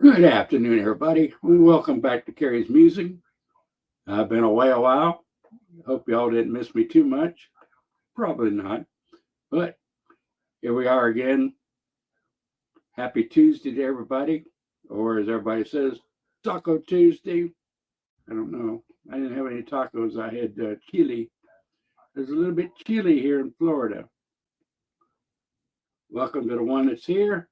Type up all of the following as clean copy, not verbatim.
Good afternoon, everybody. Welcome back to Carrie's Music. I've been away a while. Hope y'all didn't miss me too much. Probably not. But here we are again. Happy Tuesday to everybody. Or as everybody says, Taco Tuesday. I don't know. I didn't have any tacos. I had chili. There's a little bit chilly here in Florida. Welcome to the one that's here.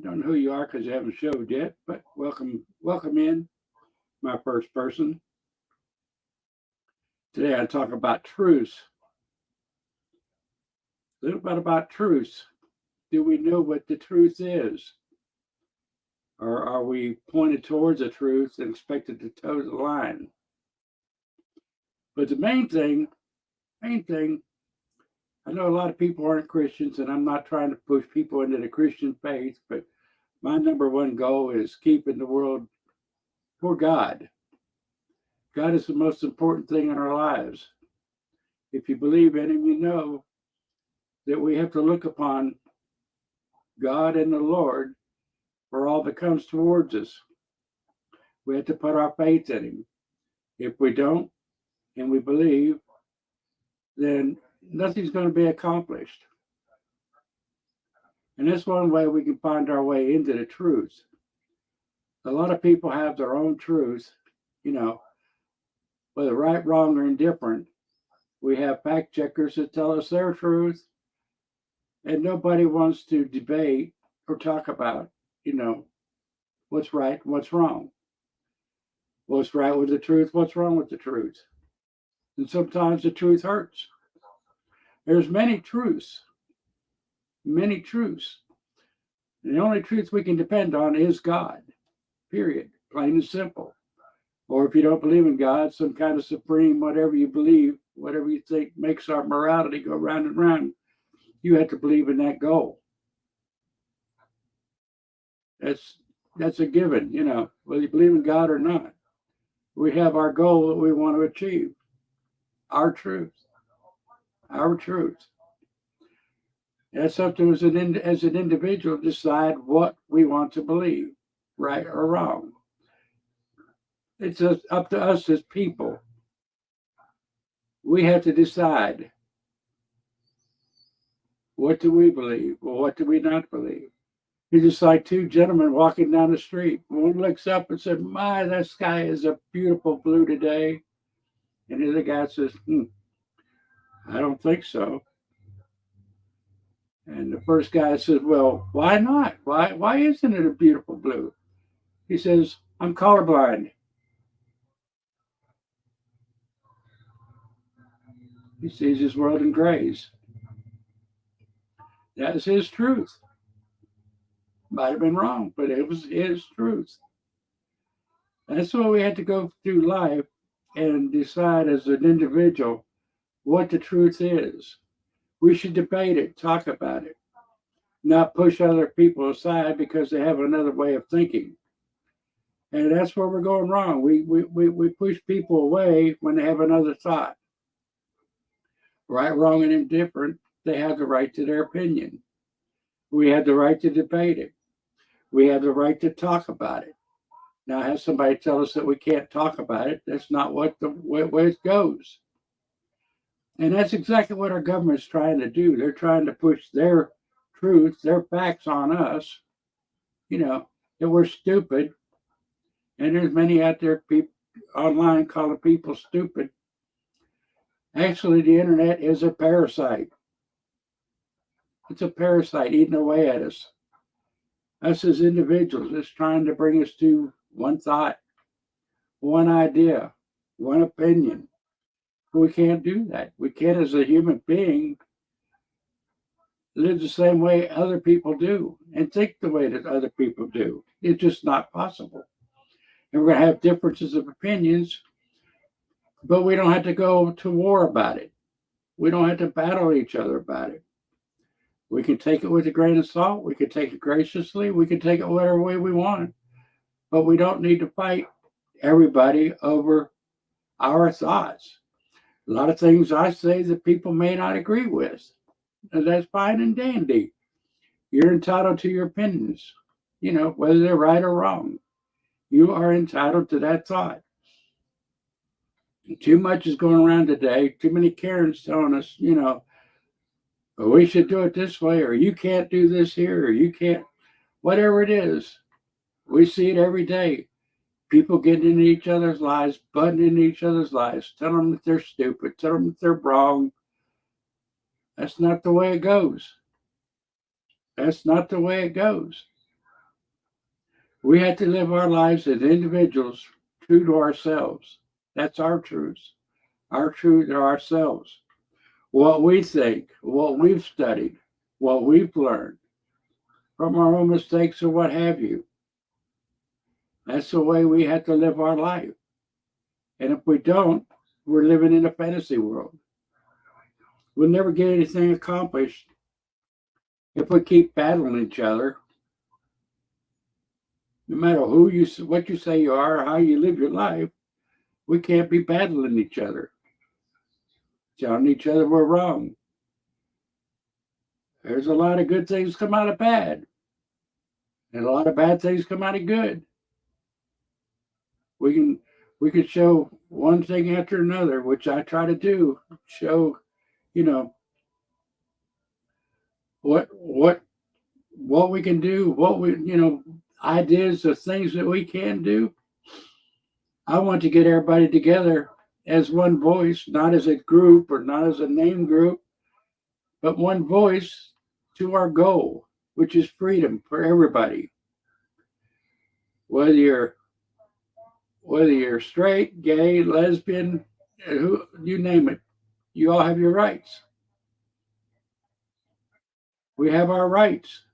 Don't know who you are because you haven't showed yet, but welcome in, my first person. Today I talk about truth. A little bit about truth. Do we know what the truth is? Or are we pointed towards the truth and expected to toe the line? But the main thing, I know a lot of people aren't Christians, and I'm not trying to push people into the Christian faith, but my number one goal is keeping the world for God. God is the most important thing in our lives. If you believe in Him, you know that we have to look upon God and the Lord for all that comes towards us. We have to put our faith in Him. If we don't, and we believe, then nothing's going to be accomplished. And that's one way we can find our way into the truth. A lot of people have their own truth, whether right, wrong, or indifferent. We have fact checkers that tell us their truth, and nobody wants to debate or talk about, what's right and what's wrong. What's right with the truth, what's wrong with the truth. And sometimes the truth hurts. There's many truths. Many truths. And the only truth we can depend on is God, period, plain and simple. Or if you don't believe in God, some kind of supreme, whatever you believe, whatever you think makes our morality go round and round, you have to believe in that goal. That's a given, whether you believe in God or not. We have our goal that we want to achieve, our truth, our truth. That's up to us as an individual to decide what we want to believe, right or wrong. It's up to us as people. We have to decide, what do we believe or what do we not believe? It's just like two gentlemen walking down the street. One looks up and said, "My, that sky is a beautiful blue today." And the other guy says, "I don't think so." And the first guy says, "Well, why not? Why isn't it a beautiful blue?" He says, "I'm colorblind." He sees his world in grays. That's his truth. Might have been wrong, but it was his truth. That's why we had to go through life and decide as an individual what the truth is. We should debate it, talk about it, not push other people aside because they have another way of thinking. And that's where we're going wrong. We push people away when they have another thought. Right, wrong, and indifferent, they have the right to their opinion. We have the right to debate it. We have the right to talk about it. Now, have somebody tell us that we can't talk about it. That's not what the way it goes. And that's exactly what our government's trying to do. They're trying to push their truth, their facts on us, that we're stupid. And there's many out there people online calling people stupid. Actually, the internet is a parasite. It's a parasite eating away at us. Us as individuals, it's trying to bring us to one thought, one idea, one opinion. We can't do that. We can't, as a human being, live the same way other people do and think the way that other people do. It's just not possible. And we're going to have differences of opinions, but we don't have to go to war about it. We don't have to battle each other about it. We can take it with a grain of salt. We can take it graciously. We can take it whatever way we want. But we don't need to fight everybody over our thoughts. A lot of things I say that people may not agree with. And that's fine and dandy. You're entitled to your opinions. whether they're right or wrong. You are entitled to that thought. Too much is going around today. Too many Karens telling us, "Oh, we should do it this way, or you can't do this here, or you can't, whatever it is." We see it every day. People getting into each other's lives, butting into each other's lives, telling them that they're stupid, telling them that they're wrong. That's not the way it goes. That's not the way it goes. We have to live our lives as individuals, true to ourselves. That's our truths. Our truth to ourselves. What we think, what we've studied, what we've learned from our own mistakes or what have you. That's the way we have to live our life. And if we don't, we're living in a fantasy world. We'll never get anything accomplished if we keep battling each other. No matter what you say you are, or how you live your life, we can't be battling each other, telling each other we're wrong. There's a lot of good things come out of bad, and a lot of bad things come out of good. We can show one thing after another, which I try to do. Show, what we can do, what we ideas of things that we can do. I want to get everybody together as one voice, not as a group or not as a name group, but one voice to our goal, which is freedom for everybody. Whether you're straight, gay, lesbian, you name it, you all have your rights. We have our rights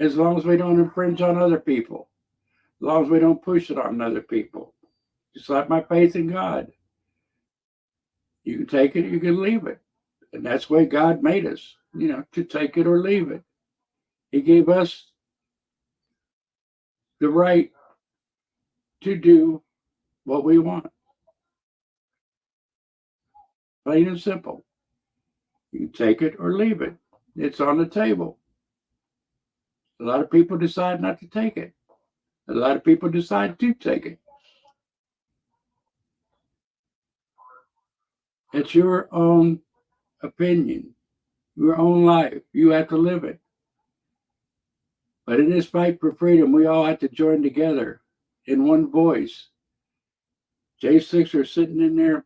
as long as we don't infringe on other people, as long as we don't push it on other people. Just like my faith in God. You can take it, you can leave it. And that's the way God made us, to take it or leave it. He gave us the right to do what we want. Plain and simple. You can take it or leave it. It's on the table. A lot of people decide not to take it. A lot of people decide to take it. It's your own opinion, your own life. You have to live it. But in this fight for freedom, we all have to join together in one voice. J6 are sitting in there.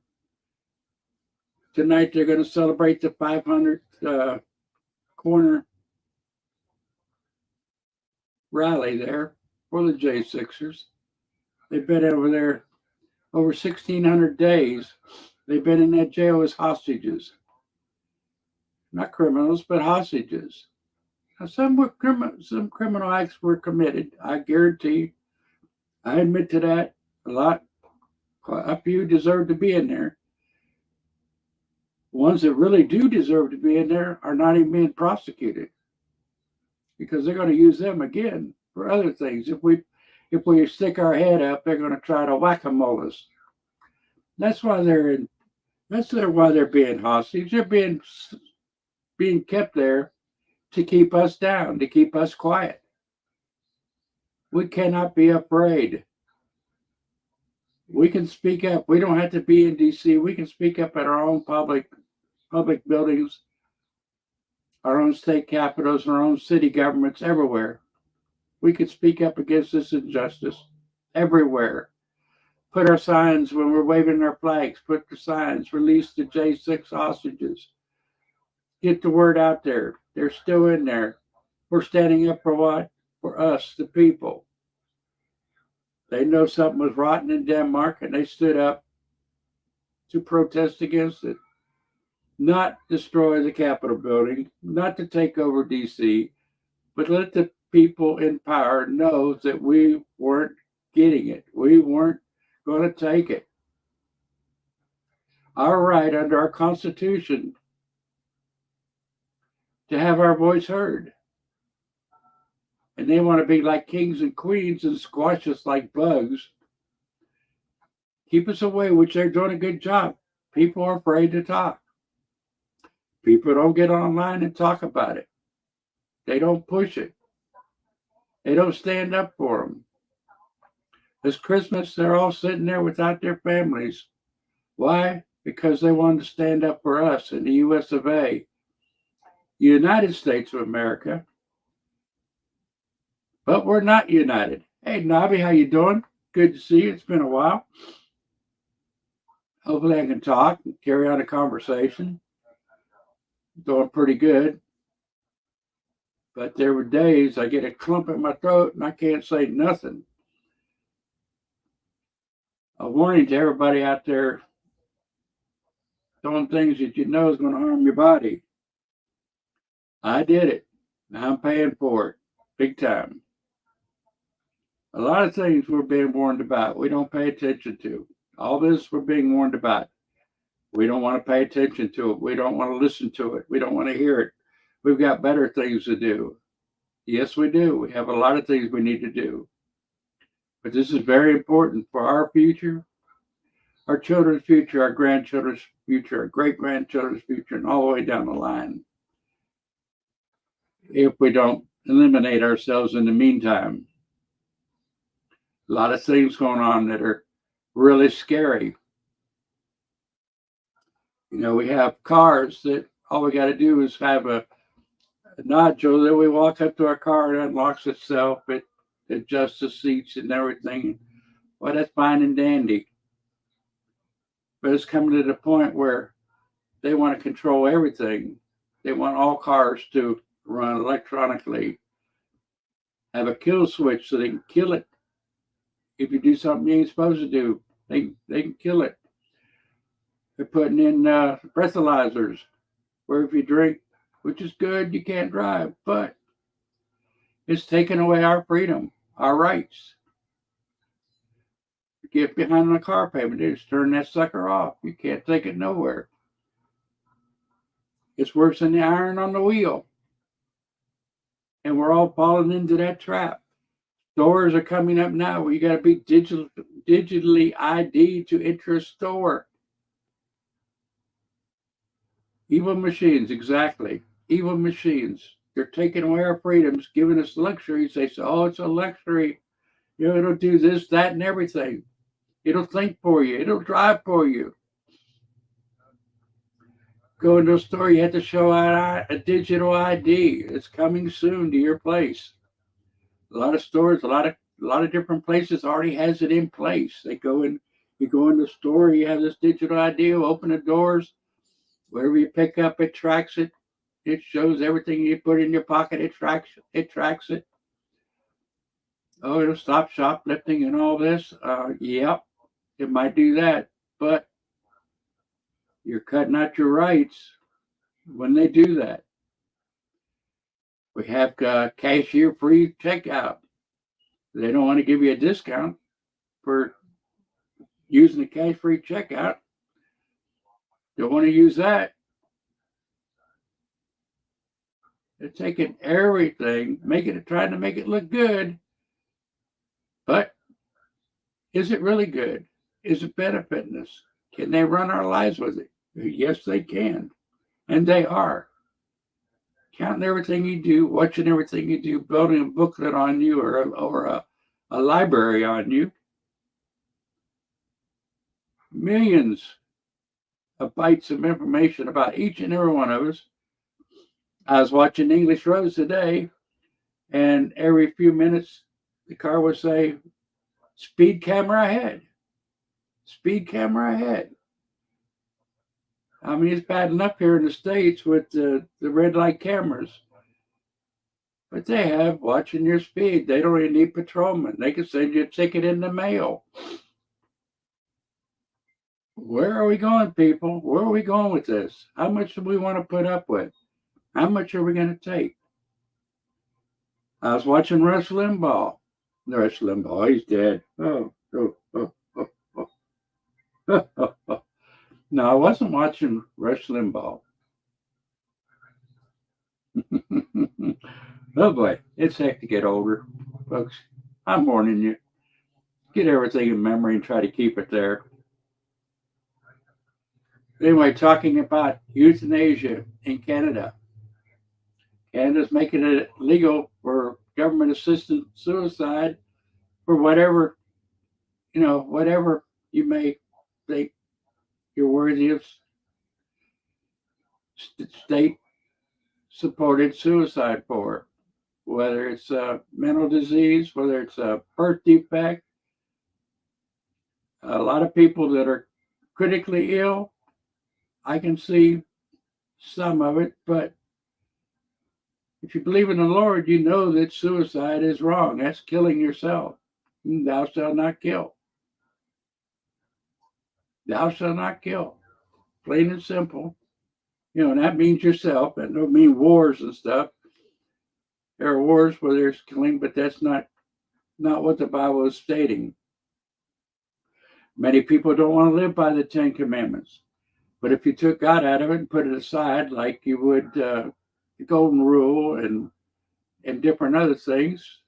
Tonight, they're going to celebrate the 500th corner rally there for the J6ers. They've been over there over 1,600 days. They've been in that jail as hostages. Not criminals, but hostages. Now, some criminal acts were committed. I guarantee. I admit to that. A few deserve to be in there. Ones that really do deserve to be in there are not even being prosecuted because they're going to use them again for other things. If we stick our head up, they're going to try to whack-a-mole us. That's why they're being hostage. They're being kept there to keep us down, to keep us quiet. We cannot be afraid. We can speak up. We don't have to be in DC. We can speak up at our own public buildings, our own state capitals, our own city governments, everywhere. We can speak up against this injustice everywhere. Put our signs when we're waving our flags, put the signs, release the J6 hostages. Get the word out there. They're still in there. We're standing up for what? For us, the people. They know something was rotten in Denmark and they stood up to protest against it. Not destroy the Capitol building, not to take over DC, but let the people in power know that we weren't getting it. We weren't going to take it. Our right under our Constitution to have our voice heard. And they want to be like kings and queens and squash us like bugs. Keep us away, which they're doing a good job. People are afraid to talk. People don't get online and talk about it. They don't push it. They don't stand up for them. This Christmas, they're all sitting there without their families. Why? Because they wanted to stand up for us in the US of A, United States of America. But we're not united. Hey, Nobby, how you doing? Good to see you. It's been a while. Hopefully I can talk and carry on a conversation. Doing pretty good. But there were days I get a clump in my throat and I can't say nothing. A warning to everybody out there doing things that you know is going to harm your body. I did it. Now I'm paying for it. Big time. A lot of things we're being warned about, we don't pay attention to. All this we're being warned about. We don't want to pay attention to it. We don't want to listen to it. We don't want to hear it. We've got better things to do. Yes, we do. We have a lot of things we need to do. But this is very important for our future, our children's future, our grandchildren's future, our great-grandchildren's future, and all the way down the line. If we don't eliminate ourselves in the meantime. A lot of things going on that are really scary. You know, we have cars that all we got to do is have a nodule. Then we walk up to our car, it unlocks itself, it adjusts the seats and everything. Well, that's fine and dandy. But it's coming to the point where they want to control everything. They want all cars to run electronically, have a kill switch so they can kill it. If you do something you ain't supposed to do, they can kill it. They're putting in breathalyzers where if you drink, which is good, you can't drive, but it's taking away our freedom, our rights. Get behind on a car payment, just turn that sucker off. You can't take it nowhere. It's worse than the iron on the wheel. And we're all falling into that trap. Stores are coming up now where you got to be digitally ID to enter a store. Evil machines, exactly. Evil machines. They're taking away our freedoms, giving us luxuries. They say, oh, it's a luxury. You know, it'll do this, that, and everything. It'll think for you. It'll drive for you. Go into a store, you have to show a digital ID. It's coming soon to your place. A lot of stores, a lot of different places already has it in place. They go in, you go in the store, you have this digital ID, open the doors, whatever you pick up, it tracks it. It shows everything you put in your pocket, it tracks it. Oh, it'll stop shoplifting and all this. Yep, it might do that, but you're cutting out your rights when they do that. We have cashier-free checkout. They don't want to give you a discount for using the cash-free checkout. Don't want to use that. They're taking everything, trying to make it look good. But is it really good? Is it benefiting us? Can they run our lives with it? Yes, they can. And they are. Counting everything you do, watching everything you do, building a booklet on you or a library on you. Millions of bytes of information about each and every one of us. I was watching English Roads today, and every few minutes, the car would say, speed camera ahead. Speed camera ahead. I mean, it's bad enough here in the States with the red light cameras. But they have watching your speed. They don't even need patrolmen. They can send you a ticket in the mail. Where are we going, people? Where are we going with this? How much do we want to put up with? How much are we going to take? I was watching Rush Limbaugh. Rush Limbaugh, he's dead. Oh. No, I wasn't watching Rush Limbaugh. Oh boy, it's heck to get older, folks. I'm warning you. Get everything in memory and try to keep it there. Anyway, talking about euthanasia in Canada. Canada's making it legal for government assisted suicide for whatever, whatever you may think you're worthy of state supported suicide for, whether it's a mental disease, whether it's a birth defect. A lot of people that are critically ill, I can see some of it, but if you believe in the Lord, you know that suicide is wrong. That's killing yourself. Thou shalt not kill. Thou shalt not kill. Plain and simple. And that means yourself. That don't mean wars and stuff. There are wars where there's killing, but that's not what the Bible is stating. Many people don't want to live by the Ten Commandments. But if you took God out of it and put it aside, like you would the Golden Rule and different other things,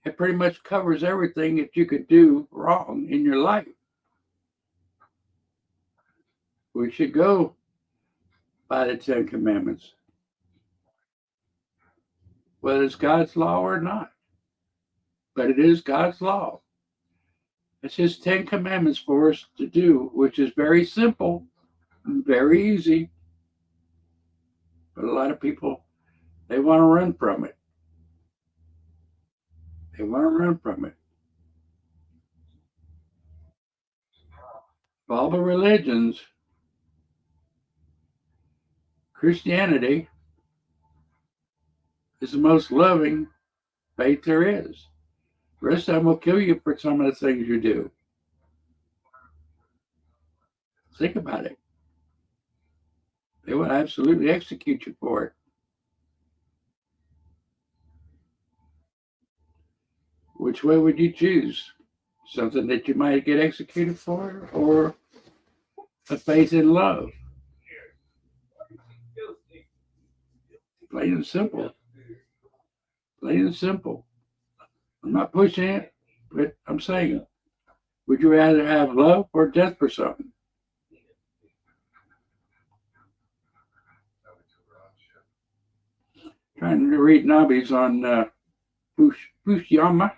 it pretty much covers everything that you could do wrong in your life. We should go by the Ten Commandments, whether it's God's law or not. But it is God's law. It's His 10 Commandments for us to do, which is very simple and very easy. But a lot of people, they want to run from it. They want to run from it. Of all the religions, Christianity is the most loving faith there is. The rest of them will kill you for some of the things you do. Think about it. They will absolutely execute you for it. Which way would you choose? Something that you might get executed for, or a faith in love? Plain and simple. Plain and simple. I'm not pushing it, but I'm saying, would you rather have love or death for something? Trying to read Nobby's on Fusiyama.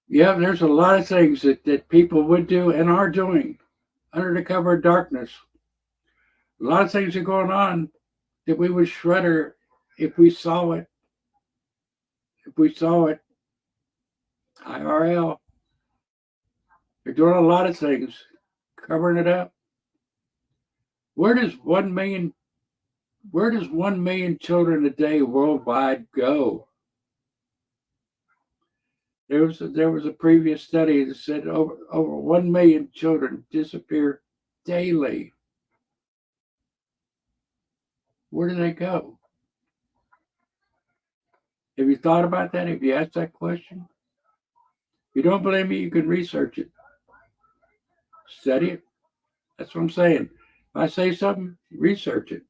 Yeah, there's a lot of things that people would do and are doing under the cover of darkness. A lot of things are going on that we would shudder if we saw it. If we saw it, IRL. They're doing a lot of things, covering it up. Where does 1 million children a day worldwide go? There was a previous study that said over 1 million children disappear daily. Where do they go? Have you thought about that? Have you asked that question? If you don't believe me, you can research it. Study it. That's what I'm saying. If I say something, research it.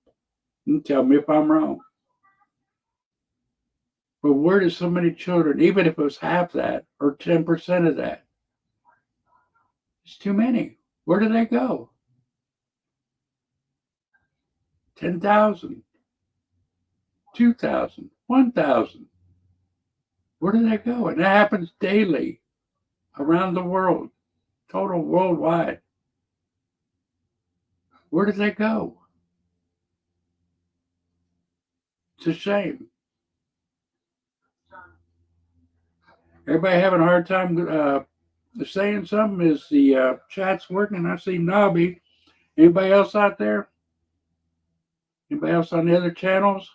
And tell me if I'm wrong. But where do so many children, even if it was half that or 10% of that, it's too many. Where do they go? 10,000, 2,000, 1,000. Where do they go? And that happens daily around the world, total worldwide. Where do they go? It's a shame. Everybody having a hard time saying something? Is the chat's working? I see Nobby. Anybody else out there? Anybody else on the other channels?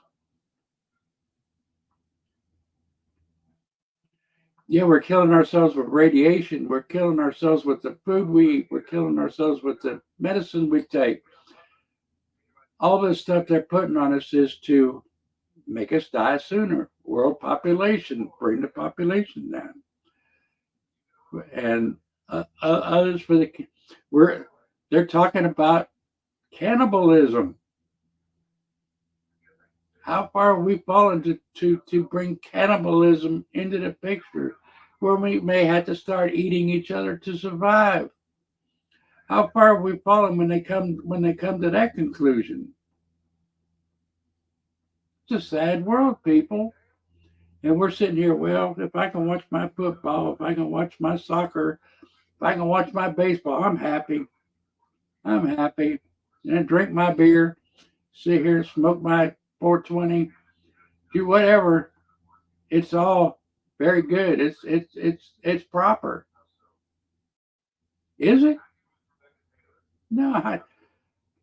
Yeah, we're killing ourselves with radiation. We're killing ourselves with the food we eat. We're killing ourselves with the medicine we take. All this stuff they're putting on us is to make us die sooner. World population, bring the population down. And others they're talking about cannibalism. How far have we fallen to bring cannibalism into the picture, where we may have to start eating each other to survive? How far have we fallen when they come to that conclusion? It's a sad world, people. And we're sitting here, well, if I can watch my football, if I can watch my soccer, if I can watch my baseball, I'm happy. I'm happy. And I drink my beer, sit here, smoke my 420, do whatever. It's all very good. It's proper. Is it? No.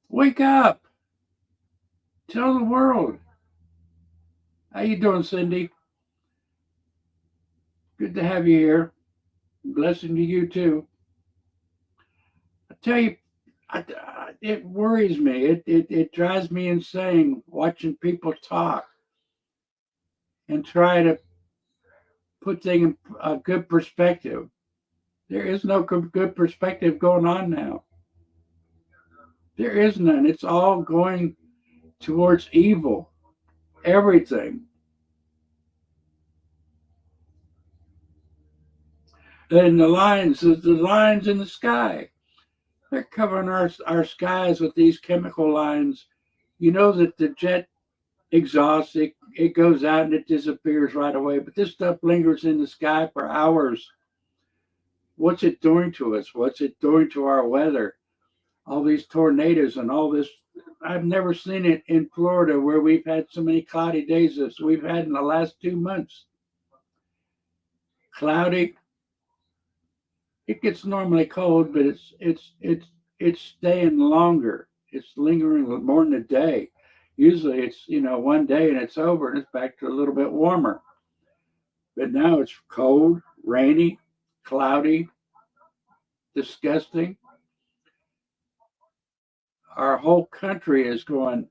Wake up. Tell the world. How you doing, Cindy? Good to have you here. Blessing to you too. I tell you, it worries me. It drives me insane watching people talk and try to put things in a good perspective. There is no good perspective going on now. There is none. It's all going towards evil. Everything. And the lines in the sky. They're covering our skies with these chemical lines. You know that the jet exhaust, it goes out and it disappears right away. But this stuff lingers in the sky for hours. What's it doing to us? What's it doing to our weather? All these tornadoes and all this. I've never seen it in Florida where we've had so many cloudy days as we've had in the last 2 months. Cloudy. It gets normally cold, but it's staying longer. It's lingering more than a day. Usually it's, 1 day and it's over and it's back to a little bit warmer. But now it's cold, rainy, cloudy, disgusting. Our whole country is going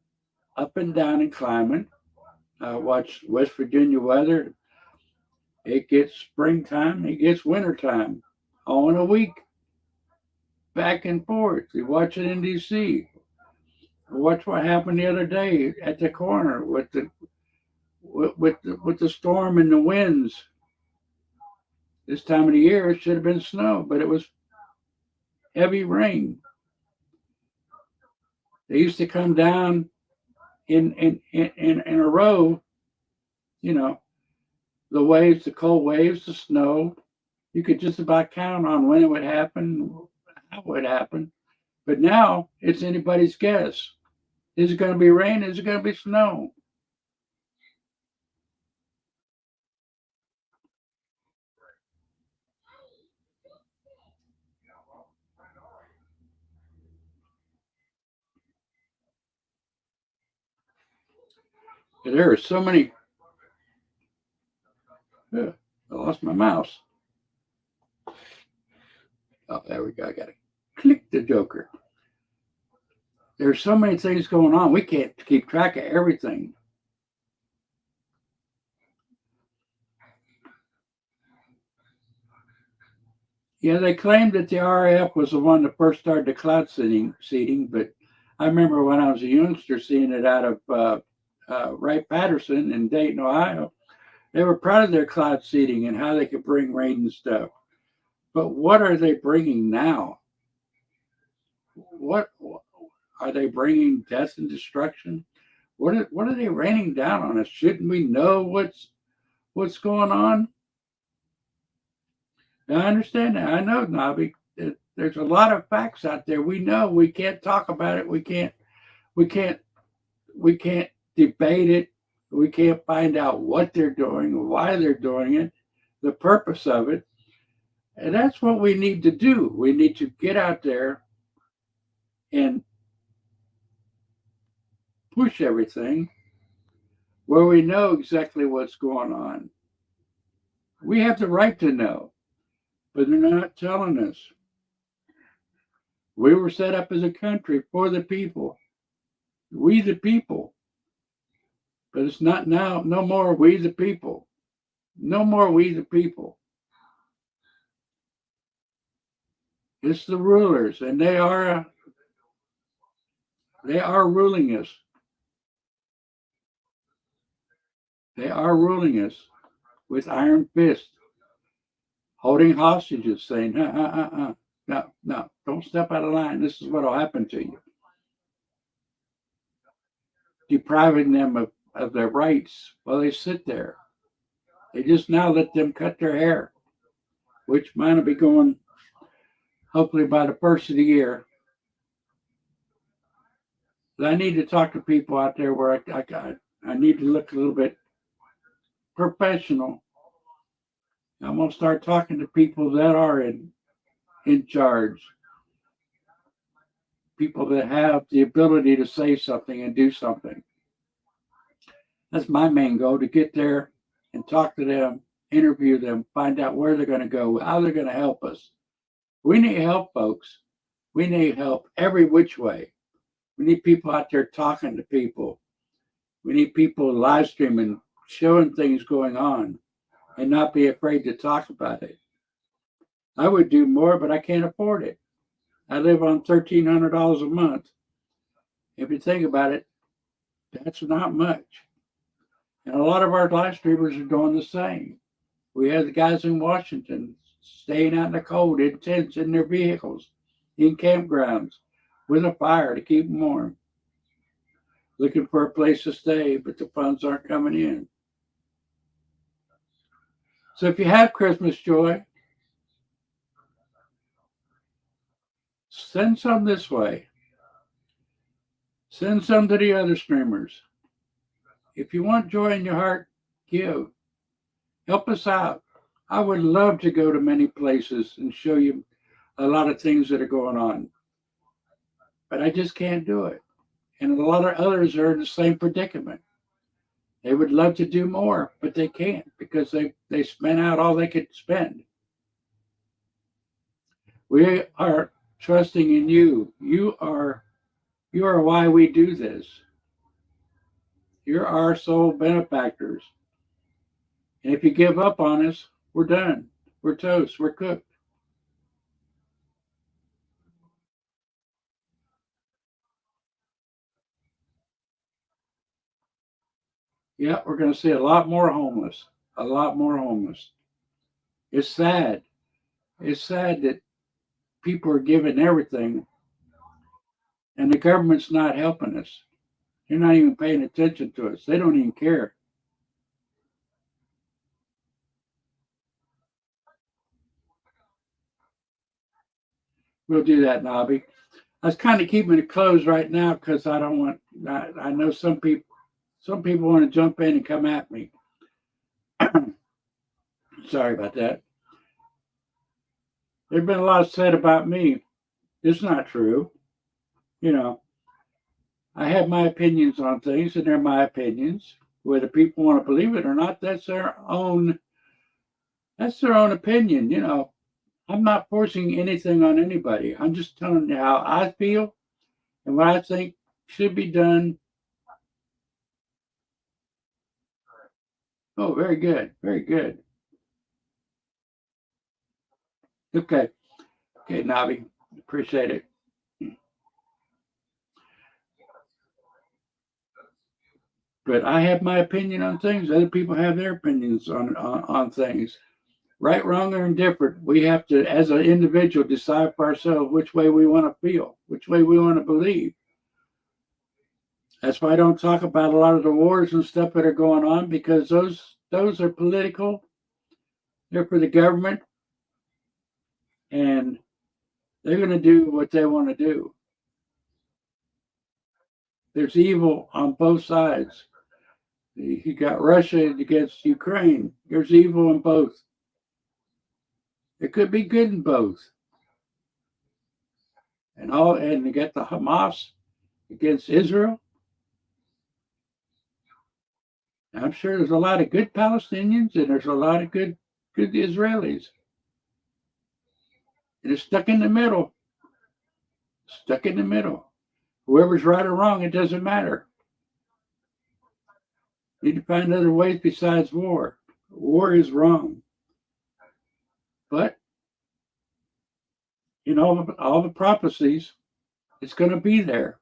up and down in climate. Watch West Virginia weather. It gets springtime, it gets wintertime, all in a week, back and forth. You watch it in D.C. Watch what happened the other day at the corner with the storm and the winds. This time of the year, it should have been snow, but it was heavy rain. They used to come down in a row, you know, the waves, the cold waves, the snow. You could just about count on when it would happen, how it would happen. But now it's anybody's guess. Is it going to be rain? Is it going to be snow? There are so many. I lost my mouse. Oh, there we go. I got to click the joker. There's so many things going on. We can't keep track of everything. Yeah, they claimed that the RAF was the one that first started the cloud seeding, but I remember when I was a youngster seeing it out of Wright-Patterson in Dayton, Ohio. They were proud of their cloud seeding and how they could bring rain and stuff. But what are they bringing now? What are they bringing? Death and destruction? What are they raining down on us? Shouldn't we know what's going on? Now, I understand that. I know, Nobby. There's a lot of facts out there. We know we can't talk about it. We can't debate it. We can't find out what they're doing, why they're doing it, the purpose of it. And that's what we need to do. We need to get out there and push everything where we know exactly what's going on. We have the right to know, but they're not telling us. We were set up as a country for the people. We the people. But it's not now, no more we the people. No more we the people. It's the rulers, and they are ruling us. They are ruling us with iron fists, holding hostages, saying, no, don't step out of line, this is what will happen to you. Depriving them of their rights while they sit there. They just now let them cut their hair, which mine will be going hopefully by the first of the year. But I need to talk to people out there where I need to look a little bit professional. I'm going to start talking to people that are in charge, people that have the ability to say something and do something. That's my main goal, to get there and talk to them, interview them, find out where they're going to go, how they're going to help us. We need help, folks. We need help every which way. We need people out there talking to people. We need people live streaming, showing things going on, and not be afraid to talk about it. I would do more, but I can't afford it. I live on $1,300 a month. If you think about it, that's not much. And a lot of our live streamers are doing the same. We have the guys in Washington staying out in the cold in tents in their vehicles, in campgrounds, with a fire to keep them warm, looking for a place to stay, but the funds aren't coming in. So if you have Christmas joy, send some this way. Send some to the other streamers. If you want joy in your heart, give. Help us out. I would love to go to many places and show you a lot of things that are going on. But I just can't do it. And a lot of others are in the same predicament. They would love to do more, but they can't because they spent out all they could spend. We are trusting in you. You are why we do this. You're our sole benefactors. And if you give up on us, we're done. We're toast. We're cooked. Yeah, we're going to see a lot more homeless. A lot more homeless. It's sad. It's sad that people are given everything and the government's not helping us. They're not even paying attention to us. They don't even care. We'll do that, Nobby. I was kind of keeping it closed right now because I don't want. I know some people want to jump in and come at me. Sorry about that. There's been a lot said about me. It's not true. You know, I have my opinions on things, and they're my opinions. Whether people want to believe it or not, that's their own. That's their own opinion. You know, I'm not forcing anything on anybody. I'm just telling you how I feel and what I think should be done. Oh, very good. Very good. Okay. Okay, Navi. Appreciate it. But I have my opinion on things. Other people have their opinions on things. Right, wrong, or indifferent, we have to, as an individual, decide for ourselves which way we want to feel, which way we want to believe. That's why I don't talk about a lot of the wars and stuff that are going on, because those are political. They're for the government, and they're going to do what they want to do. There's evil on both sides. You got Russia against Ukraine. There's evil in both. There could be good in both. And you got the Hamas against Israel. I'm sure there's a lot of good Palestinians and there's a lot of good Israelis. And it's stuck in the middle. Stuck in the middle. Whoever's right or wrong, it doesn't matter. You need to find other ways besides war. War is wrong. But in all the prophecies, it's going to be there.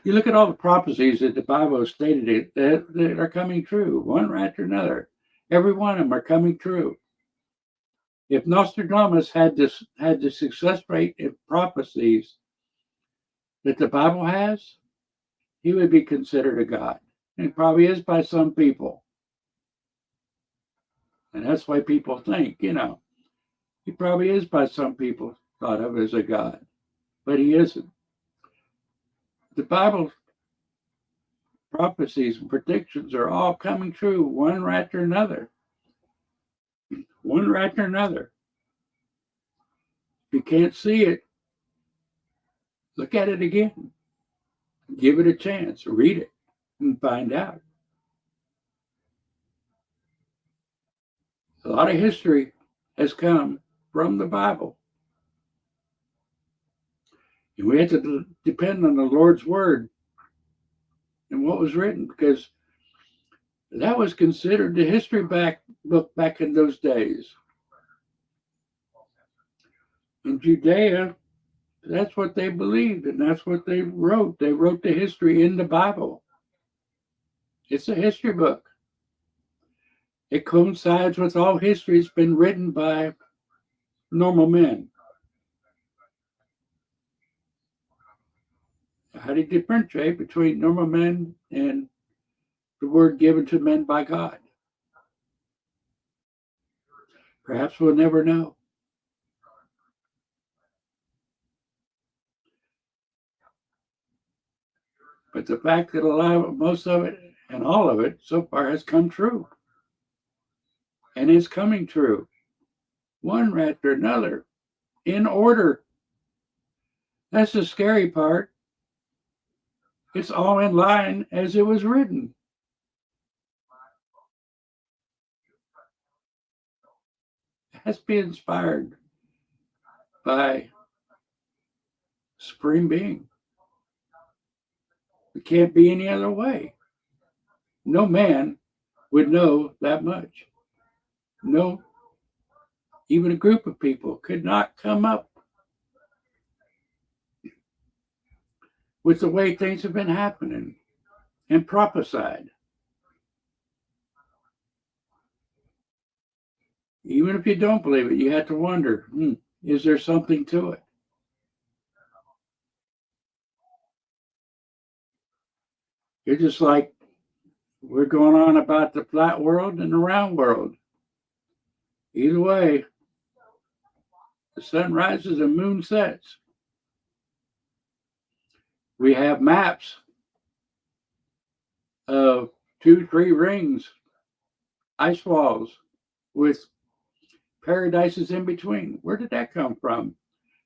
You look at all the prophecies that the Bible stated that are coming true, one right after another. Every one of them are coming true. If Nostradamus had the success rate in prophecies that the Bible has, he would be considered a god. And probably is by some people. And that's why people think, he probably is by some people thought of as a god, but he isn't. The Bible prophecies and predictions are all coming true, one right after another. One right after another. If you can't see it, look at it again. Give it a chance. Read it and find out. A lot of history has come from the Bible. And we have to depend on the Lord's word and what was written, because that was considered the history book back in those days. In Judea, that's what they believed, and that's what they wrote. They wrote the history in the Bible. It's a history book. It coincides with all history that's been written by normal men. How do you differentiate between normal men and the word given to men by God? Perhaps we'll never know. But the fact that most of it and all of it so far has come true. And is coming true. One right after another. In order. That's the scary part. It's all in line as it was written. It has to be inspired by Supreme Being. It can't be any other way. No man would know that much. No, even a group of people could not come up with the way things have been happening and prophesied. Even if you don't believe it, you have to wonder, is there something to it? You're just like we're going on about the flat world and the round world. Either way, the sun rises and moon sets. We have maps of 2-3 rings, ice walls with paradises in between. Where did that come from?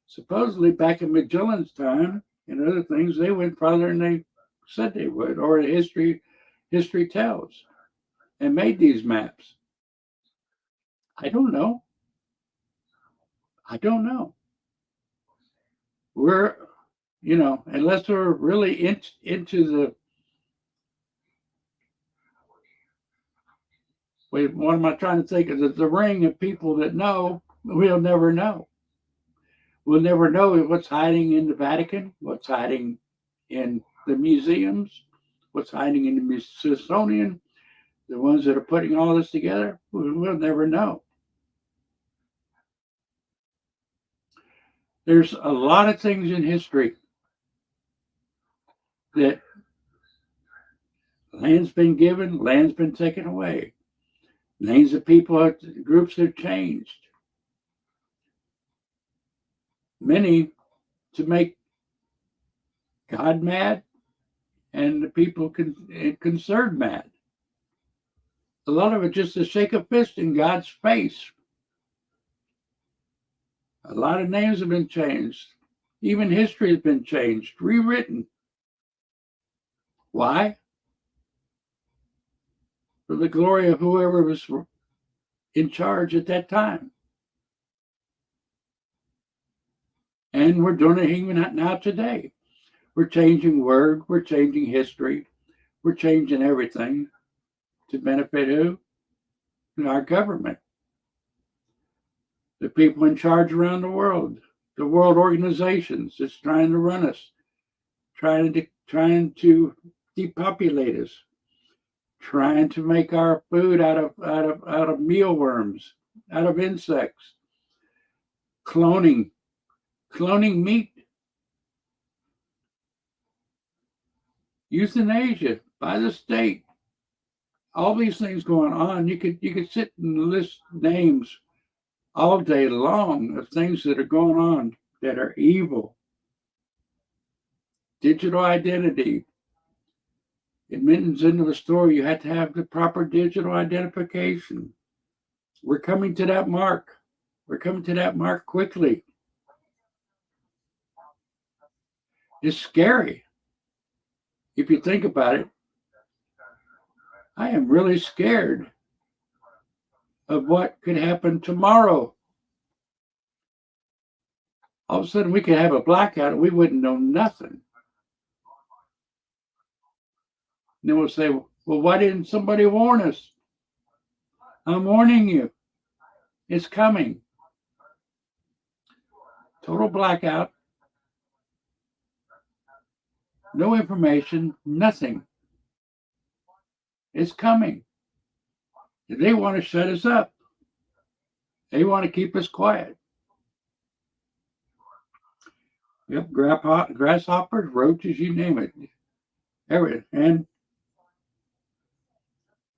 Supposedly back in Magellan's time and other things, they went farther than they said they would, or history tells, and made these maps. I don't know. We're, unless we're really into the, what am I trying to think of? The ring of people that know, we'll never know. We'll never know what's hiding in the Vatican, what's hiding in the museums, what's hiding in the Smithsonian, the ones that are putting all this together. We'll never know. There's a lot of things in history that land's been given, land's been taken away. Names of people, groups have changed. Many to make God mad and the people concerned mad. A lot of it just to shake a fist in God's face. A lot of names have been changed. Even history has been changed, rewritten. Why? For the glory of whoever was in charge at that time. And we're doing it even now today. We're changing word, we're changing history, we're changing everything to benefit who? Our government. The people in charge around the world organizations that's trying to run us, trying to depopulate us, trying to make our food out of mealworms, out of insects, cloning meat, euthanasia by the state. All these things going on. You could sit and list names all day long of things that are going on that are evil. Digital identity. Admittance into a store, you have to have the proper digital identification. We're coming to that mark. We're coming to that mark quickly. It's scary. If you think about it, I am really scared of what could happen tomorrow. All of a sudden, we could have a blackout and we wouldn't know nothing. And then we'll say, well, why didn't somebody warn us? I'm warning you. It's coming. Total blackout. No information, nothing. It's coming. They want to shut us up. They want to keep us quiet. Yep, grasshoppers, roaches, you name it. Everything. And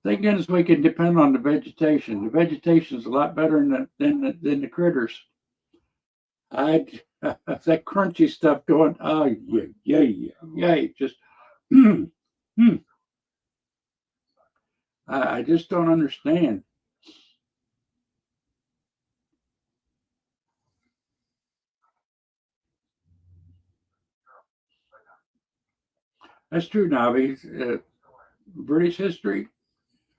thank goodness we can depend on the vegetation. The vegetation is a lot better than the critters. That crunchy stuff going, oh, yeah, just, I just don't understand. That's true, Nobby. British history.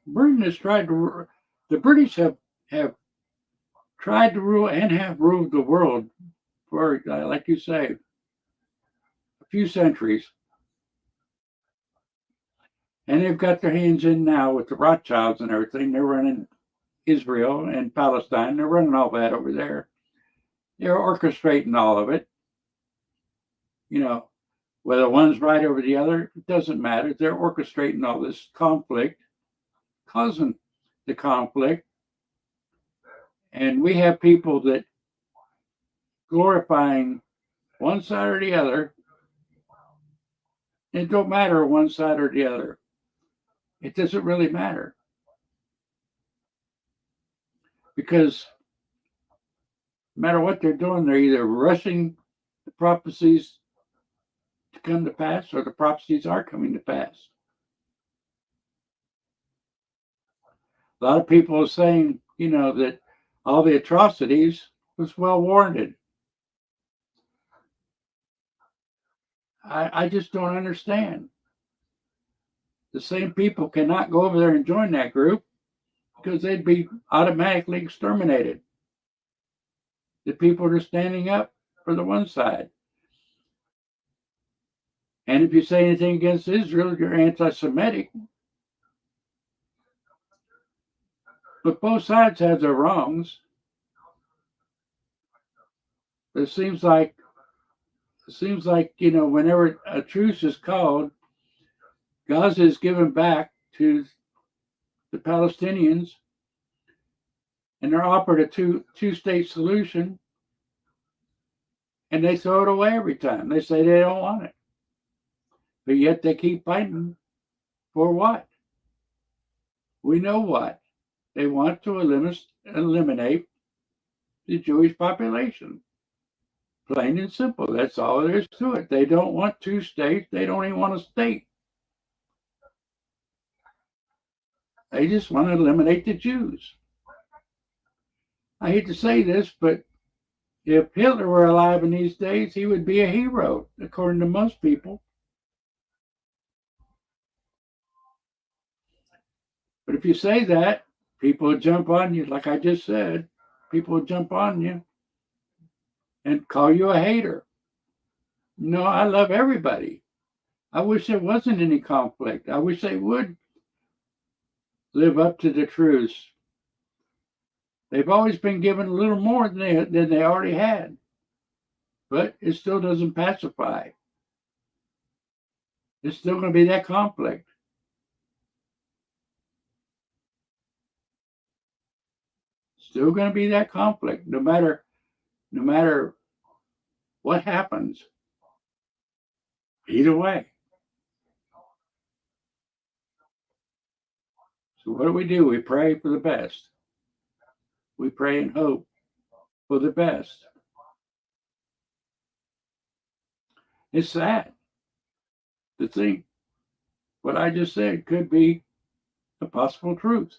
Britain has tried to. The British have tried to rule and have ruled the world for, like you say, a few centuries. And they've got their hands in now with the Rothschilds and everything. They're running Israel and Palestine. They're running all that over there. They're orchestrating all of it. You know, whether one's right over the other, it doesn't matter. They're orchestrating all this conflict, causing the conflict. And we have people that glorifying one side or the other. It don't matter one side or the other. It doesn't really matter. Because no matter what they're doing, they're either rushing the prophecies to come to pass or the prophecies are coming to pass. A lot of people are saying, that all the atrocities was well warranted. I just don't understand. The same people cannot go over there and join that group because they'd be automatically exterminated. The people that are standing up for the one side. And if you say anything against Israel, you're anti-Semitic. But both sides have their wrongs. It seems like, whenever a truce is called, Gaza is given back to the Palestinians, and they're offered a two-state solution, and they throw it away every time. They say they don't want it. But yet they keep fighting for what? We know what. They want to eliminate the Jewish population. Plain and simple. That's all there is to it. They don't want two states. They don't even want a state. They just want to eliminate the Jews. I hate to say this, but if Hitler were alive in these days, he would be a hero, according to most people. But if you say that, people will jump on you, like I just said. People will jump on you and call you a hater. No, I love everybody. I wish there wasn't any conflict. I wish they would live up to the truths. They've always been given a little more than they already had. But it still doesn't pacify. It's still going to be that conflict. Still going to be that conflict, no matter no matter what happens, either way. So what do? We pray for the best. We pray and hope for the best. It's sad to think what I just said could be a possible truth.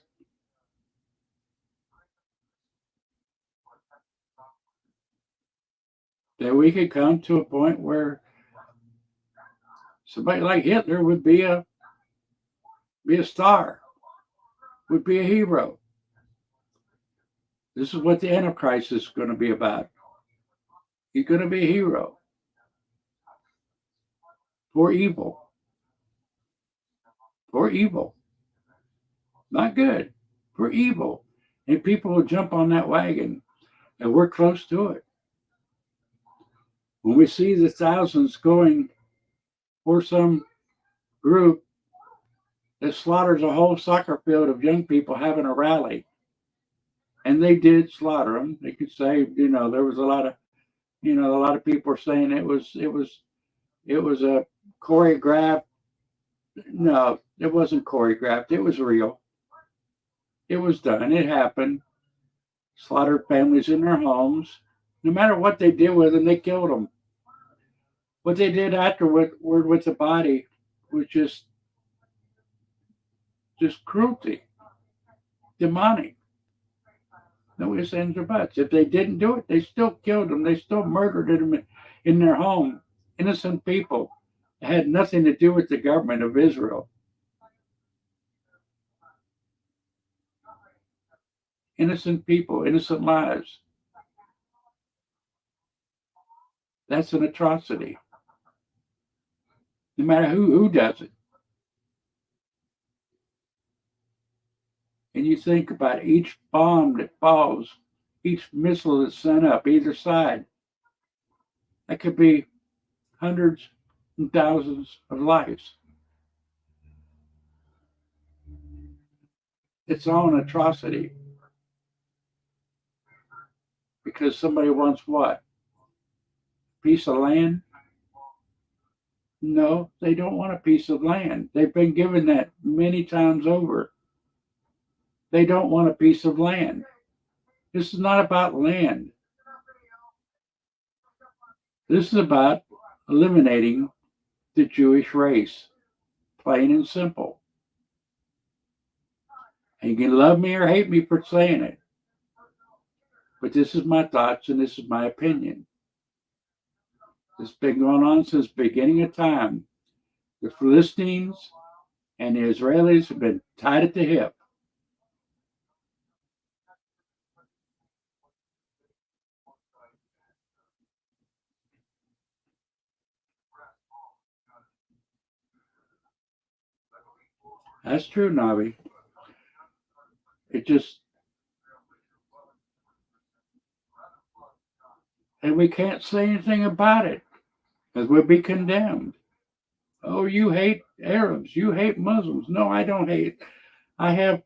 That we could come to a point where somebody like Hitler would be a star, would be a hero. This is what the Antichrist is going to be about. He's going to be a hero for evil. For evil. Not good. For evil. And people will jump on that wagon. And we're close to it. When we see the thousands going for some group that slaughters a whole soccer field of young people having a rally, and they did slaughter them. They could say, there was a lot of people are saying it was a choreographed. No, it wasn't choreographed. It was real. It was done. It happened. Slaughtered families in their homes. No matter what they did with them, they killed them. What they did afterward with the body was just cruelty, demonic. No ifs, ands, or buts. If they didn't do it, they still killed them. They still murdered them in their home. Innocent people. It had nothing to do with the government of Israel. Innocent people, innocent lives. That's an atrocity. No matter who does it. And you think about each bomb that falls, each missile that's sent up either side. That could be hundreds and thousands of lives. It's all an atrocity. Because somebody wants what? A piece of land? No, they don't want a piece of land. They've been given that many times over. They don't want a piece of land. This is not about land. This is about eliminating the Jewish race, plain and simple. And you can love me or hate me for saying it. But this is my thoughts and this is my opinion. This has been going on since the beginning of time. The Philistines and the Israelis have been tied at the hip. That's true, Navi. It just, and we can't say anything about it because we'll be condemned. Oh, you hate Arabs. You hate Muslims. No, I don't hate. I have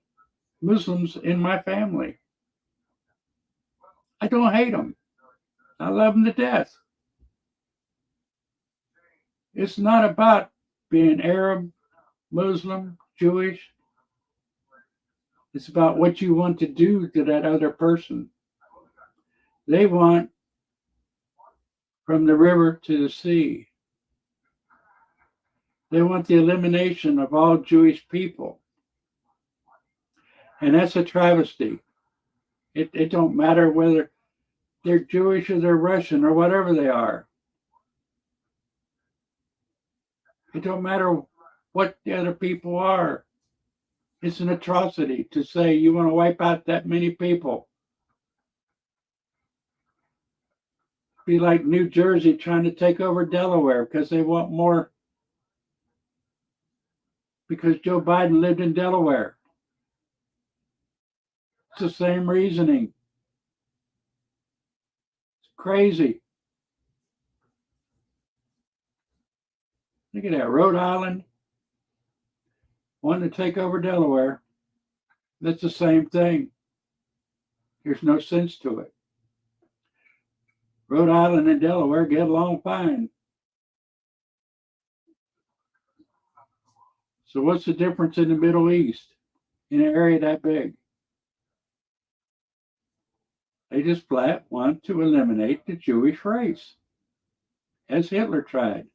Muslims in my family. I don't hate them. I love them to death. It's not about being Arab, Muslim, Jewish. It's about what you want to do to that other person. They want from the river to the sea. They want the elimination of all Jewish people. And that's a travesty. It don't matter whether they're Jewish or they're Russian or whatever they are. It don't matter what the other people are. It's an atrocity to say you want to wipe out that many people. Be like New Jersey trying to take over Delaware because they want more. Because Joe Biden lived in Delaware. It's the same reasoning. It's crazy. Look at that, Rhode Island wanting to take over Delaware. That's the same thing. There's no sense to it. Rhode Island and Delaware get along fine. So what's the difference in the Middle East in an area that big? They just flat want to eliminate the Jewish race, as Hitler tried.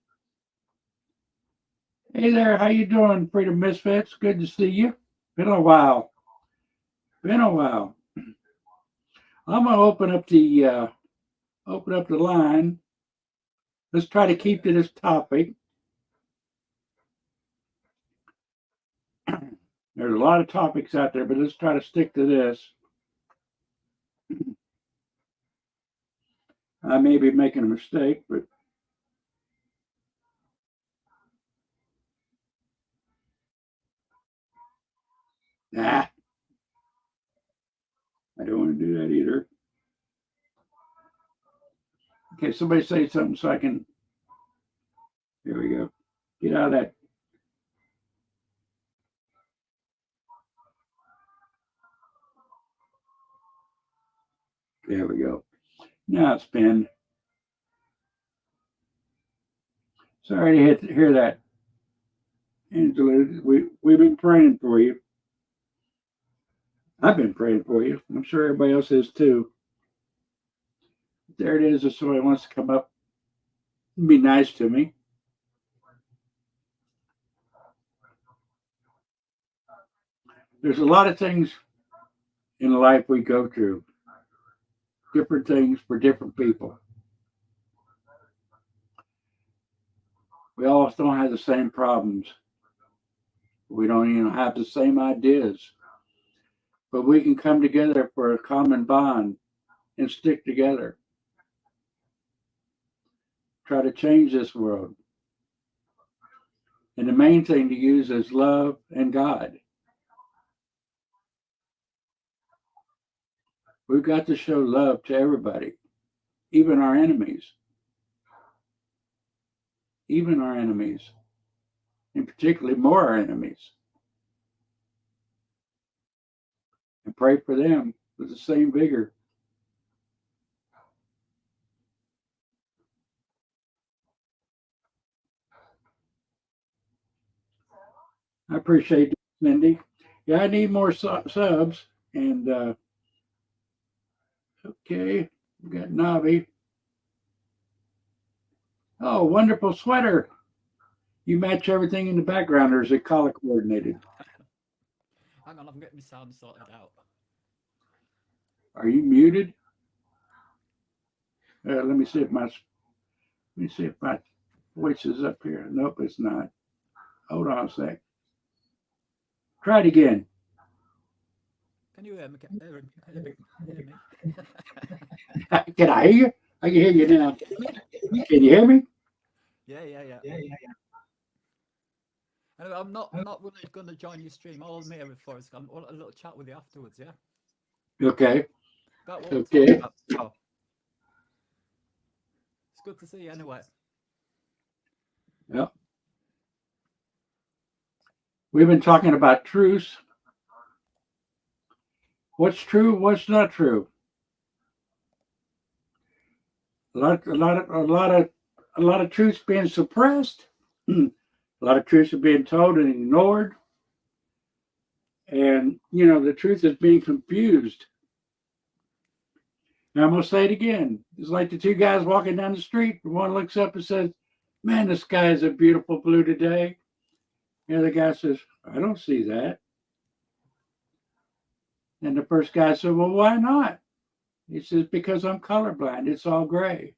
Hey there, how you doing, Freedom Misfits? Good to see you. Been a while. Been a while. I'm gonna open up the line. Let's try to keep to this topic. There's a lot of topics out there, but let's try to stick to this. I may be making a mistake, but nah, I don't want to do that either. Okay, somebody say something so I can. Here we go. Get out of that. There we go. Now it's been. Sorry to hear that, Angela. We've been praying for you. I've been praying for you. I'm sure everybody else is too. There it is. If somebody wants to come up and be nice to me. There's a lot of things in life we go through, different things for different people. We all don't have the same problems. We don't even have the same ideas. But we can come together for a common bond and stick together. Try to change this world. And the main thing to use is love and God. We've got to show love to everybody, even our enemies. Even our enemies, and particularly more our enemies. And pray for them with the same vigor. I appreciate it, Cindy. Yeah, I need more subs. And okay, we got Navi. Oh, wonderful sweater. You match everything in the background, or is it color coordinated? Hang on, I'm getting my sound sorted out. Are you muted? Let me see if my voice is up here. Nope, it's not. Hold on a sec. Try it again. Can you hear me? Hear me? Can I hear you? I can hear you now. Can you hear me? Yeah. Anyway, I'm not really going to join your stream. All I'm here for is I want a little chat with you afterwards. Yeah. Okay. About what Okay. we're talking about. Oh. It's good to see you anyway. Yeah. We've been talking about truths. What's true? What's not true? A lot of truths being suppressed. A lot of truths are being told and ignored. And the truth is being confused. And I'm gonna say it again. It's like the two guys walking down the street. One looks up and says, "Man, the sky is a beautiful blue today." The other guy says, "I don't see that." And the first guy said, "Well, why not?" He says, "Because I'm colorblind. It's all gray."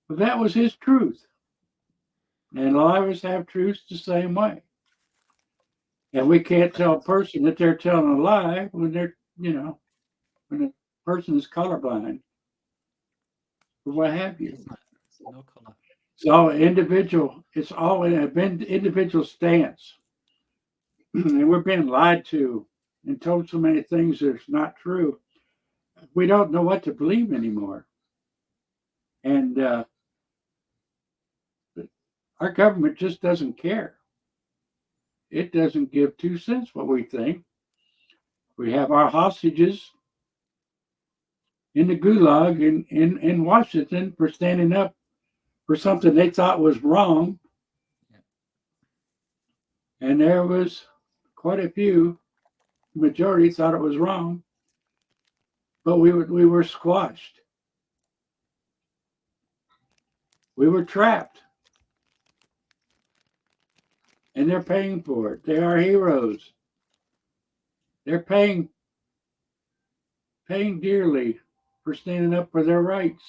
But that was his truth. And a lot of us have truths the same way. And we can't tell a person that they're telling a lie when when a person is colorblind or what have you. No color. It's all individual. It's all an individual stance. And we're being lied to and told so many things that's not true. We don't know what to believe anymore. And our government just doesn't care. It doesn't give 2 cents what we think. We have our hostages in the gulag in Washington for standing up for something they thought was wrong. And there was quite a few, the majority thought it was wrong, but we were squashed. We were trapped. And they're paying for it. They are heroes. They're paying dearly for standing up for their rights.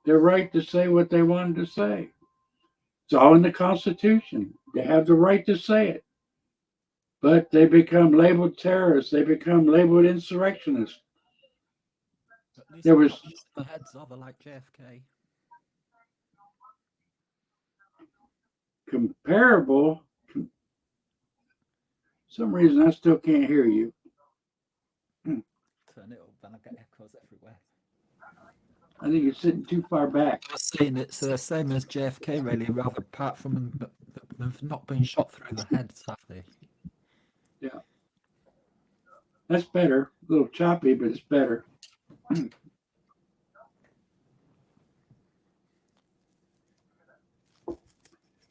Their right to say what they wanted to say. It's all in the Constitution. They have the right to say it. But they become labeled terrorists. They become labeled insurrectionists. There was the heads of like JFK. Comparable. Some reason I still can't hear you. Turn it up, then I get echoes everywhere. I think you're sitting too far back. I was saying it's the same as JFK, really, rather apart from they've not been shot through the heads, have they? Yeah. That's better. A little choppy, but it's better.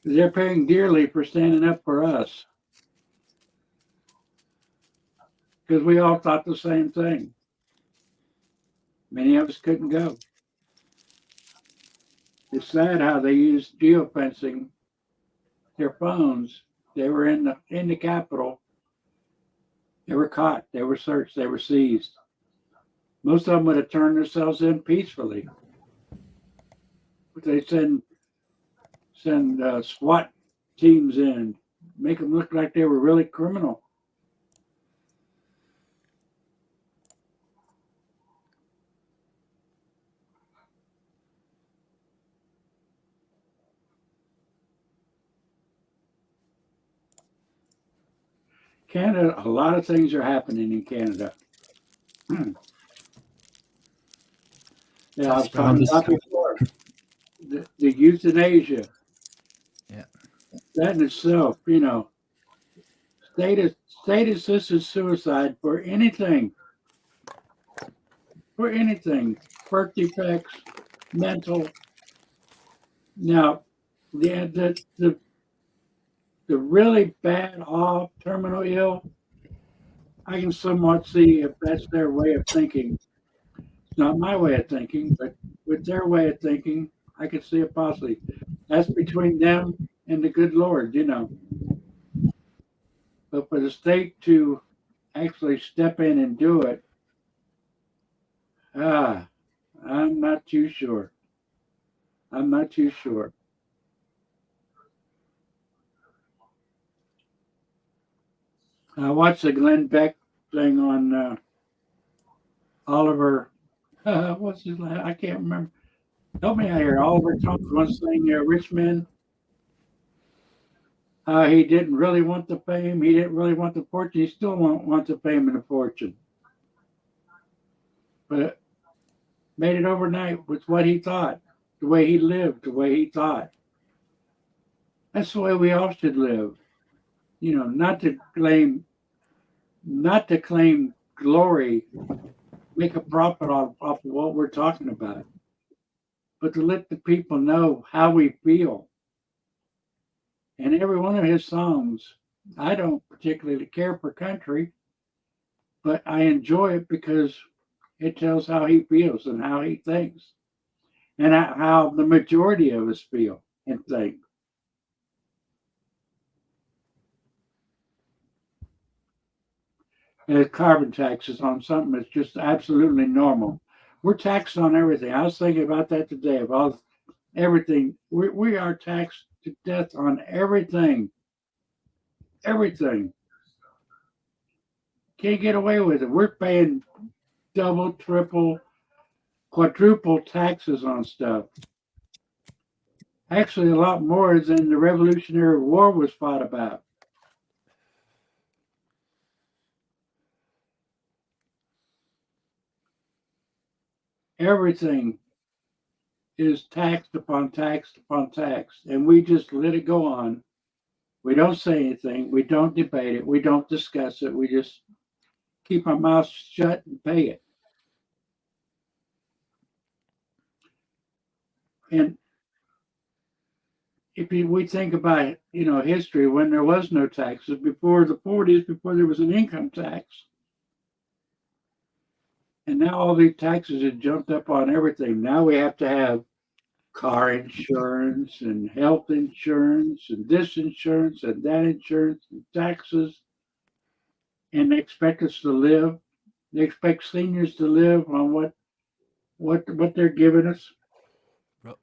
They're paying dearly for standing up for us. Because we all thought the same thing. Many of us couldn't go. It's sad how they used geofencing their phones. They were in the Capitol. They were caught. They were searched. They were seized. Most of them would have turned themselves in peacefully. But they send SWAT teams in, make them look like they were really criminal. Canada, a lot of things are happening in Canada. Yeah, I was talking about before. The euthanasia. Yeah. That in itself, state assisted suicide for anything. For anything. Birth defects, mental. Now, the really bad off, terminal ill, I can somewhat see if that's their way of thinking. It's not my way of thinking, but with their way of thinking, I could see it possibly. That's between them and the good Lord, But for the state to actually step in and do it, I'm not too sure. I'm not too sure. I watched the Glenn Beck thing on Oliver. What's his name? I can't remember. Help me out here. Oliver Thomas once saying Richmond. He didn't really want the fame. He didn't really want the fortune. He still won't want the fame and the fortune. But made it overnight with what he thought, the way he lived, the way he thought. That's the way we all should live. Not to claim glory, make a profit off of what we're talking about, but to let the people know how we feel. And every one of his songs, I don't particularly care for country, but I enjoy it because it tells how he feels and how he thinks and how the majority of us feel and think. And carbon taxes on something that's just absolutely normal. We're taxed on everything. I was thinking about that today, about everything. We are taxed to death on everything. Everything. Can't get away with it. We're paying double, triple, quadruple taxes on stuff. Actually, a lot more than the Revolutionary War was fought about. Everything is taxed upon taxed upon taxed, and we just let it go on. We don't say anything. We don't debate it. We don't discuss it. We just keep our mouths shut and pay it. And if we think about, history, when there was no taxes, before the 40s, before there was an income tax, and now all these taxes have jumped up on everything. Now we have to have car insurance and health insurance and this insurance and that insurance and taxes. And they expect us to live. They expect seniors to live on what they're giving us.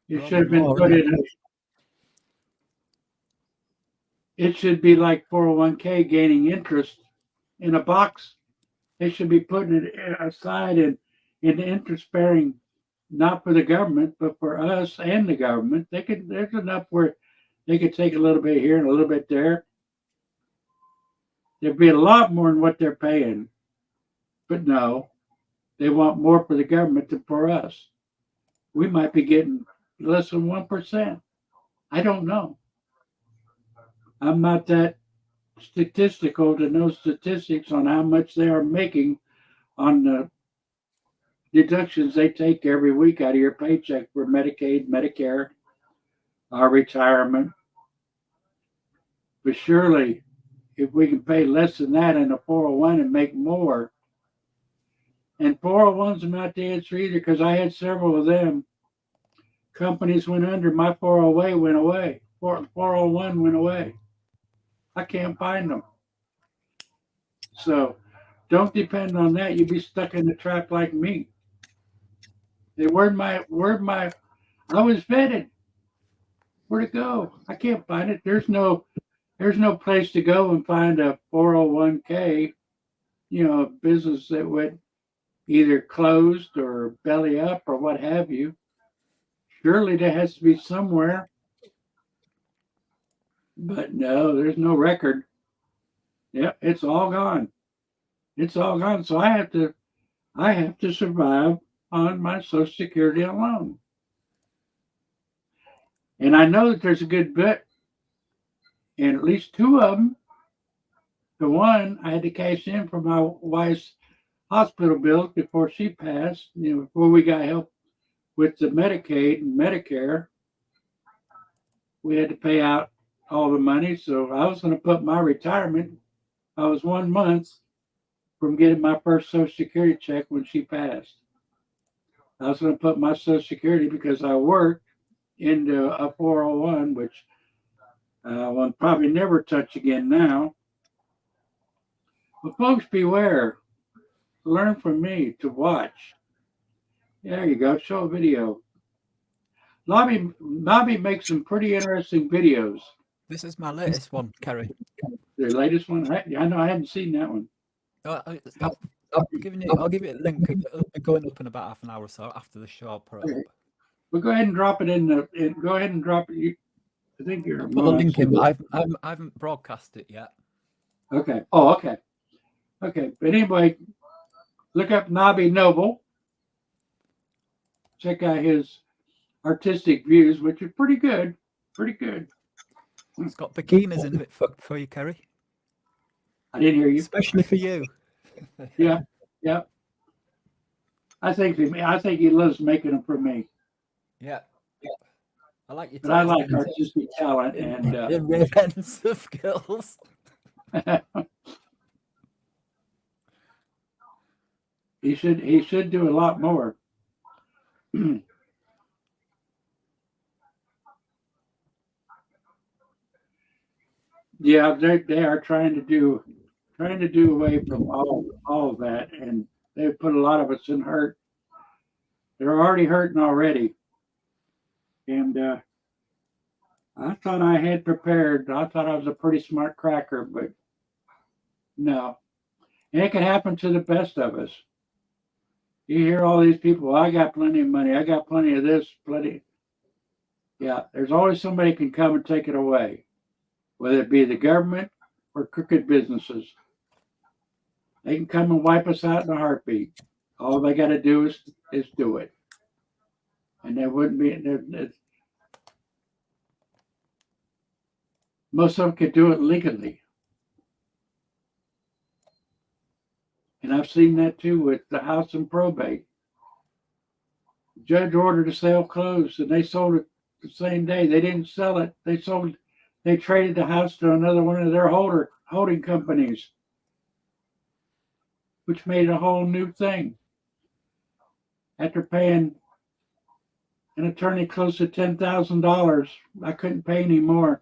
It should have been put in. It should be like 401k gaining interest in a box. They should be putting it aside in interest bearing, not for the government, but for us and the government. There's enough where they could take a little bit here and a little bit there. There'd be a lot more than what they're paying. But no, they want more for the government than for us. We might be getting less than 1%. I don't know. I'm not that statistical to know statistics on how much they are making on the deductions they take every week out of your paycheck for Medicaid, Medicare, retirement. But surely, if we can pay less than that in a 401 and make more, and 401s are not the answer either, because I had several of them. Companies went under, my 401 went away. 401 went away. I can't find them. So don't depend on that. You'd be stuck in the trap like me. They where'd my I was vetted. Where'd it go? I can't find it. There's no place to go and find a 401k, business that would either closed or belly up or what have you. Surely there has to be somewhere. But no, there's no record. Yep, it's all gone. It's all gone. So I have to survive on my Social Security alone. And I know that there's a good bit, and at least two of them. The one I had to cash in for my wife's hospital bills before she passed, before we got help with the Medicaid and Medicare. We had to pay out all the money. So I was going to put my retirement. I was 1 month from getting my first Social Security check when she passed. I was going to put my Social Security, because I worked, into a 401, which I'll probably never touch again now. But folks, beware. Learn from me to watch. There you go. Show a video. Nobby makes some pretty interesting videos. This is my latest one, Kerry. The latest one? I know I hadn't seen that one. I'll give you a link. It'll be going up in about half an hour or so after the show. I'll put it up. Well, go ahead and drop it go ahead and drop it. I think you're. I'll put the link in. I haven't broadcast it yet. Okay. Oh, okay. Okay. But anyway, look up Nobby Noble. Check out his artistic views, which are pretty good. Pretty good. It's got bikinis in it for you, Kerry. I didn't hear you. Especially for you. Yeah. Yeah. I think he loves making them for me. Yeah. I like your. But I like artistic talent and immense skills. He should do a lot more. Yeah, they are trying to do away from all of that, and they've put a lot of us in hurt. They're already hurting already, and I thought I had prepared. I thought I was a pretty smart cracker, but no, and it can happen to the best of us. You hear all these people, well, I got plenty of money. I got plenty of this, plenty. Yeah, there's always somebody can come and take it away, whether it be the government or crooked businesses. They can come and wipe us out in a heartbeat. All they got to do is do it. And there wouldn't be, most of them could do it legally. And I've seen that too with the house and probate. Judge ordered the sale closed, and they sold it the same day. They didn't sell it. They traded the house to another one of their holding companies, which made a whole new thing. After paying an attorney close to $10,000, I couldn't pay any more.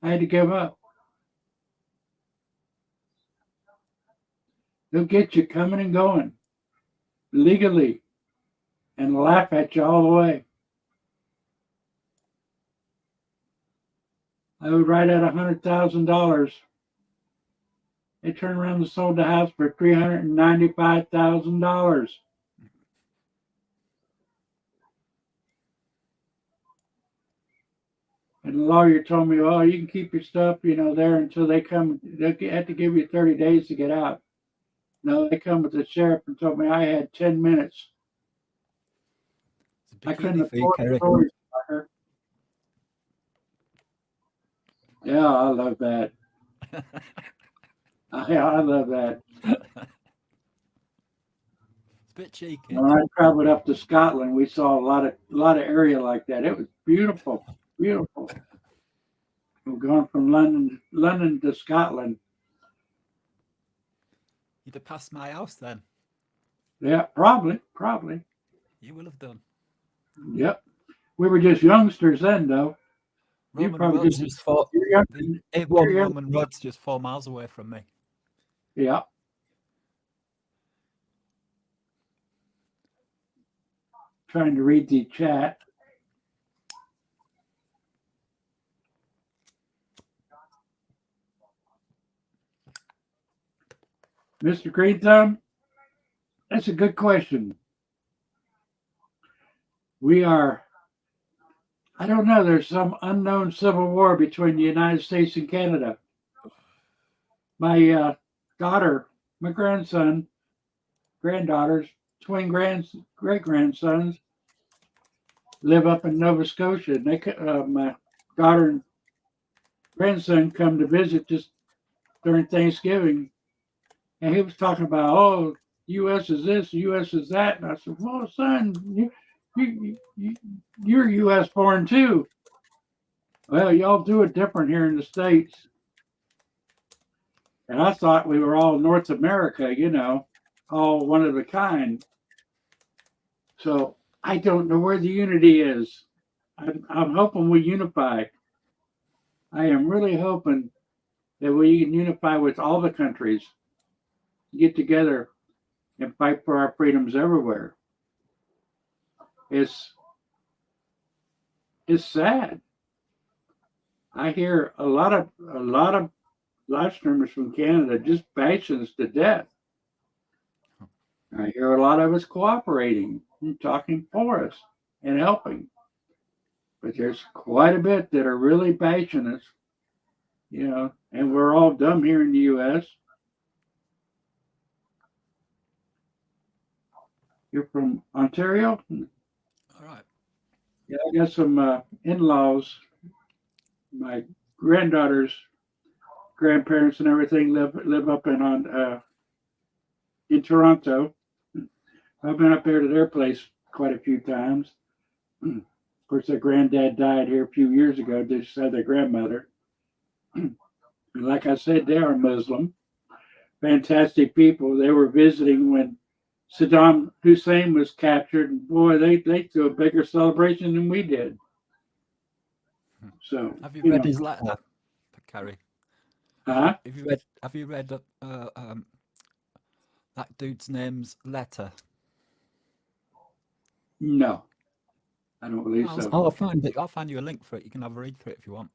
I had to give up. They'll get you coming and going legally and laugh at you all the way. I owed right at $100,000. They turned around and sold the house for $395,000. And the lawyer told me, "Well, you can keep your stuff, there until they come. They have to give you 30 days to get out." No, they come with the sheriff and told me I had 10 minutes. I couldn't afford the story. Yeah, I love that. I love that. It's a bit cheeky. When I traveled up to Scotland, we saw a lot of area like that. It was beautiful, beautiful. We're going from London to Scotland. You'd have passed my house then. Yeah, probably. You will have done. Yep. We were just youngsters then, though. Roman Road's just Roman Road's just 4 miles away from me. Yeah. Trying to read the chat. Mr. Green Thumb, that's a good question. I don't know, there's some unknown civil war between the United States and Canada. My daughter, my granddaughters, twin great-grandsons live up in Nova Scotia. And my daughter and grandson come to visit just during Thanksgiving. And he was talking about, oh, U.S. is this, U.S. is that. And I said, well, son, you're U.S. born too. Well, y'all do it different here in the States. And I thought we were all North America, all one of a kind. So I don't know where the unity is. I'm hoping we unify. I am really hoping that we can unify with all the countries, get together and fight for our freedoms everywhere. It's sad. I hear a lot of live streamers from Canada just bashing us to death. I hear a lot of us cooperating and talking for us and helping. But there's quite a bit that are really bashing us, and we're all dumb here in the U.S. You're from Ontario? All right. Yeah, I got some in-laws. My granddaughter's grandparents and everything live up in Toronto. I've been up there to their place quite a few times. Of course, their granddad died here a few years ago. They just had their grandmother. Like I said, they are Muslim. Fantastic people. They were visiting when Saddam Hussein was captured, and boy, they threw a bigger celebration than we did. So, have you read his letter, Carrie? Huh? Have you read that dude's name's letter? No, I don't believe so. I'll find you a link for it. You can have a read through it if you want.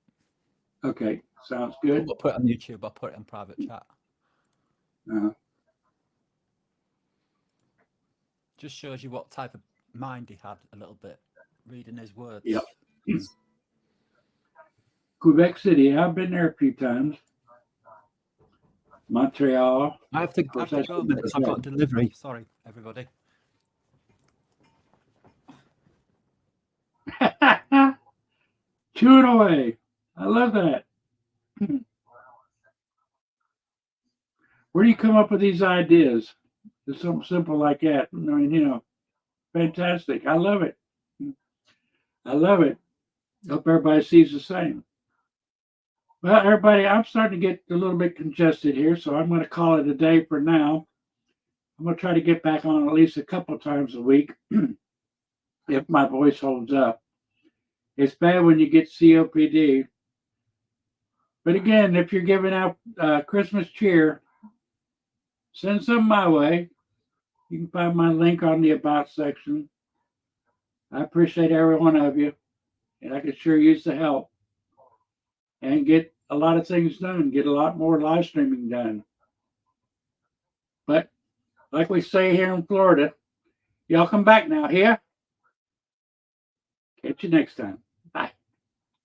Okay, sounds good. I'll put it on YouTube. I'll put it in private chat. Just shows you what type of mind he had a little bit, reading his words. Yep. Quebec City, I've been there a few times. Montreal. I have to go a minute. I've got a delivery. Sorry, everybody. Chew it away. I love that. Where do you come up with these ideas? It's something simple like that. I mean, fantastic. I love it. I love it. Hope everybody sees the same. Well, everybody, I'm starting to get a little bit congested here, so I'm going to call it a day for now. I'm going to try to get back on at least a couple times a week if my voice holds up. It's bad when you get COPD. But again, if you're giving out Christmas cheer, send some my way. You can find my link on the About section. I appreciate every one of you, and I could sure use the help and get a lot of things done, get a lot more live streaming done. But like we say here in Florida, y'all come back now, here. Catch you next time.